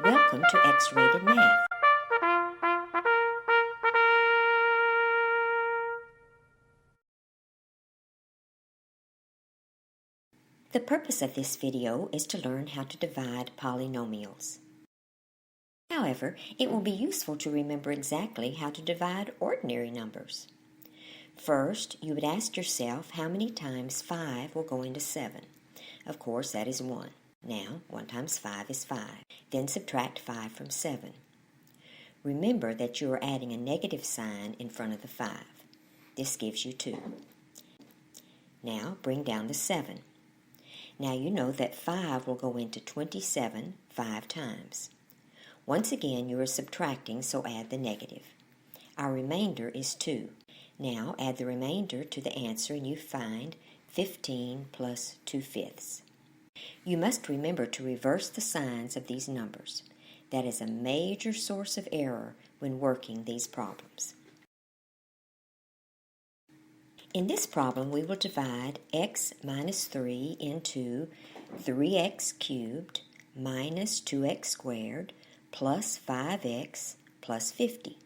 Welcome to X-Rated Math. The purpose of this video is to learn how to divide polynomials. However, it will be useful to remember exactly how to divide ordinary numbers. First, you would ask yourself how many times 5 will go into 7. Of course, that is 1. Now, 1 times 5 is 5. Then subtract 5 from 7. Remember that you are adding a negative sign in front of the 5. This gives you 2. Now, bring down the 7. Now you know that 5 will go into 27 5 times. Once again, you are subtracting, so add the negative. Our remainder is 2. Now add the remainder to the answer and you find 15 plus 2/5. You must remember to reverse the signs of these numbers. That is a major source of error when working these problems. In this problem, we will divide x minus 3 into 3x cubed minus 2x squared plus 5x plus 50.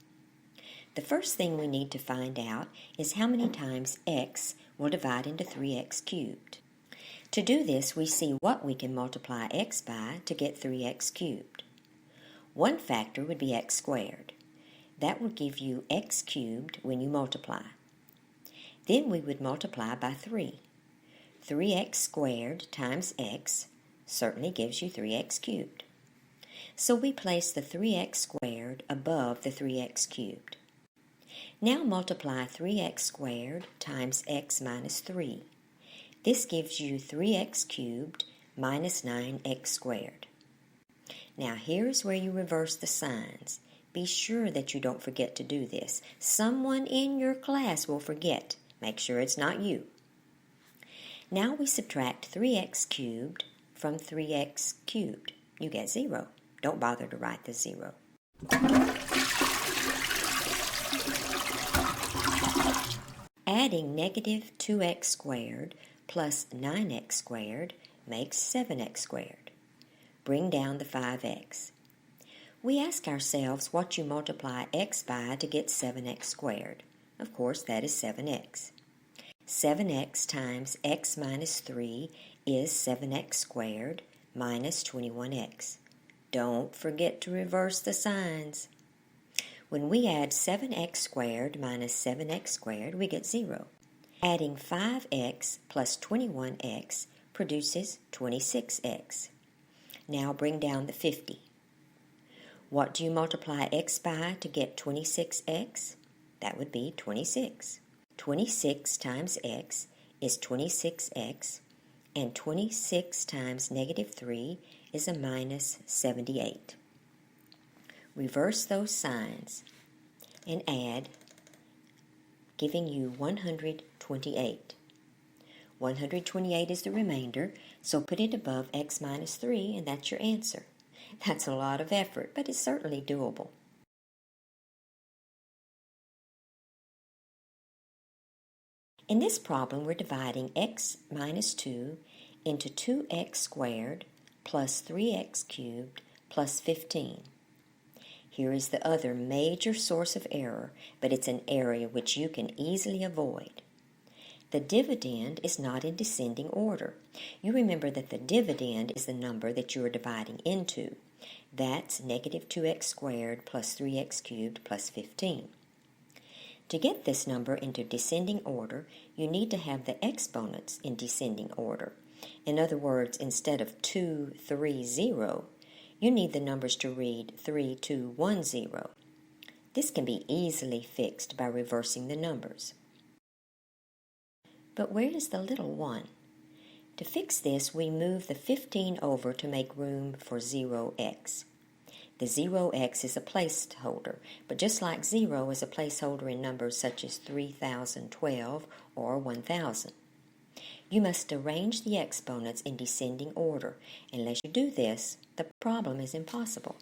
The first thing we need to find out is how many times x will divide into 3x cubed. To do this, we see what we can multiply x by to get 3x cubed. One factor would be x squared. That will give you x cubed when you multiply. Then we would multiply by 3. 3x squared times x certainly gives you 3x cubed. So we place the 3x squared above the 3x cubed. Now multiply 3x squared times x minus 3. This gives you 3x cubed minus 9x squared. Now here's where you reverse the signs. Be sure that you don't forget to do this. Someone in your class will forget. Make sure it's not you. Now we subtract 3x cubed from 3x cubed. You get 0. Don't bother to write the 0. Adding negative 2x squared plus 9x squared makes 7x squared. Bring down the 5x. We ask ourselves what you multiply x by to get 7x squared. Of course, that is 7x. 7x times x minus 3 is 7x squared minus 21x. Don't forget to reverse the signs. When we add 7x squared minus 7x squared, we get 0. Adding 5x plus 21x produces 26x. Now bring down the 50. What do you multiply x by to get 26x? That would be 26. 26 times x is 26x, and 26 times negative 3 is a minus 78. Reverse those signs and add, giving you 128. 128 is the remainder, so put it above x minus 3, and that's your answer. That's a lot of effort, but it's certainly doable. In this problem, we're dividing x minus 2 into 2x squared plus 3x cubed plus 15. Here is the other major source of error, but it's an area which you can easily avoid. The dividend is not in descending order. You remember that the dividend is the number that you are dividing into. That's negative 2x squared plus 3x cubed plus 15. To get this number into descending order, you need to have the exponents in descending order. In other words, instead of 2, 3, 0, you need the numbers to read 3, 2, 1, 0. This can be easily fixed by reversing the numbers. But where is the little 1? To fix this, we move the 15 over to make room for 0x. The 0x is a placeholder, but just like 0 is a placeholder in numbers such as 3012 or 1000. You must arrange the exponents in descending order. Unless you do this, the problem is impossible.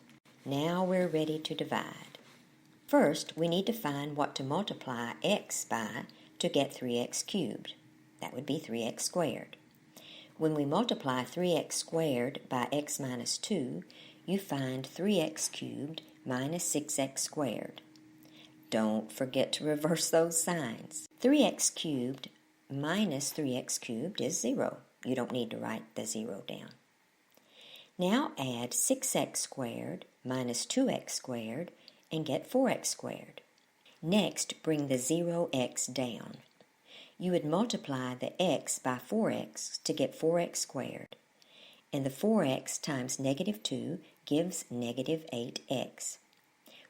Now we're ready to divide. First, we need to find what to multiply x by to get 3x cubed. That would be 3x squared. When we multiply 3x squared by x minus 2, you find 3x cubed minus 6x squared. Don't forget to reverse those signs. 3x cubed minus 3x cubed is 0. You don't need to write the 0 down. Now add 6x squared minus 2x squared and get 4x squared. Next, bring the 0x down. You would multiply the x by 4x to get 4x squared, and the 4x times negative 2 gives negative 8x.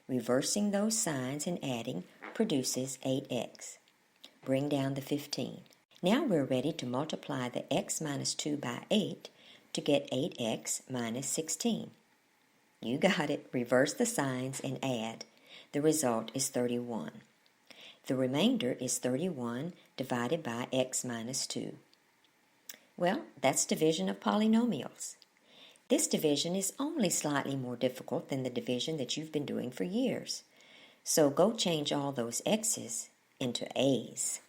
Reversing those signs and adding produces 8x. Bring down the 15. Now we're ready to multiply the x minus 2 by 8 to get 8x minus 16. You got it. Reverse the signs and add. The result is 31. The remainder is 31 divided by x minus 2. Well, that's division of polynomials. This division is only slightly more difficult than the division that you've been doing for years. So go change all those x's into a's.